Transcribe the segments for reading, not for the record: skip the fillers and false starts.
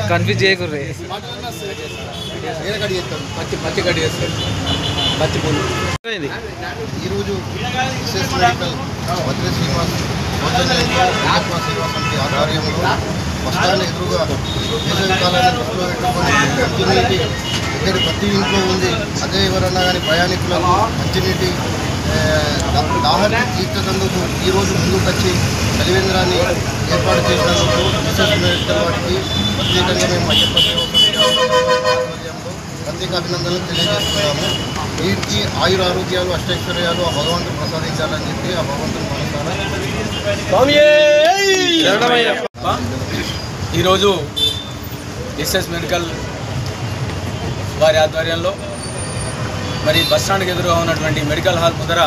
Confuse చేయకూడదు. ఈరోజు వజ్ర శ్రీనివాస్ ఆధ్వర్యంలో బస్టాండ్ ఎదురుగా వేసవి కాలాన్ని దృష్టిలో పెట్టుకొని ఇక్కడ ప్రతి ఇంట్లో ఉంది. అదే ఎవరన్నా కానీ ప్రయాణికులకు మంచినీటి దాహాన్ని తీర్చేందుకు ఈరోజు ముందుకు వచ్చి చలివేంద్రాన్ని ఏర్పాటు చేసినందుకు విశేష మెడికల్ వాటికి ప్రత్యేకంగా మేము అయ్యప్ప ఆధ్వర్యంలో ప్రత్యేక అభినందనలు తెలియజేస్తున్నాము. వీరికి ఆయుర ఆరోగ్యాలు అష్టైశ్వర్యాలు ఆ భగవంతుడు ప్రసాదించాలని చెప్పి ఆ భగవంతుని మనసారా ఈరోజు ఎస్ఎస్ మెడికల్ వారి ఆధ్వర్యంలో మరి బస్టాండ్కి ఎదురుగా ఉన్నటువంటి మెడికల్ హాల్ ముందర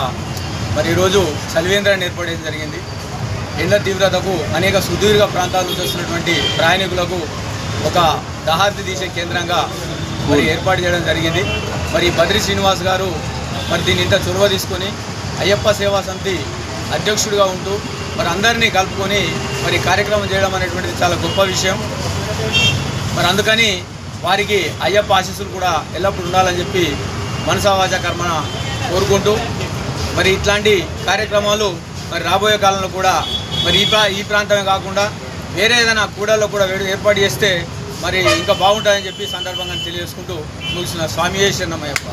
మరి ఈరోజు చలివేంద్రాన్ని ఏర్పడేది జరిగింది. ఎండ తీవ్రతకు అనేక సుదీర్ఘ ప్రాంతాల నుంచి వస్తున్నటువంటి ప్రయాణికులకు ఒక దాహార్తి తీసే కేంద్రంగా మరి ఏర్పాటు చేయడం జరిగింది. మరి బద్రి శ్రీనివాస్ గారు మరి దీన్ని ఇంత చొరవ తీసుకొని అయ్యప్ప సేవా సమితి అధ్యక్షుడిగా ఉంటూ మరి అందరినీ కలుపుకొని మరి కార్యక్రమం చేయడం అనేటువంటిది చాలా గొప్ప విషయం. మరి అందుకని వారికి అయ్యప్ప ఆశీస్సులు కూడా ఎల్లప్పుడూ ఉండాలని చెప్పి మనసా వాచా కర్మన కోరుకుంటూ మరి ఇట్లాంటి కార్యక్రమాలు మరి రాబోయే కాలంలో కూడా మరి ఈ ప్రాంతమే కాకుండా వేరే ఏదైనా కూడల్లో కూడా ఏర్పాటు చేస్తే మరి ఇంకా బాగుంటుందని చెప్పి సందర్భంగా తెలియజేసుకుంటూ ముగిసిన స్వామి శరణమయ్యప్ప.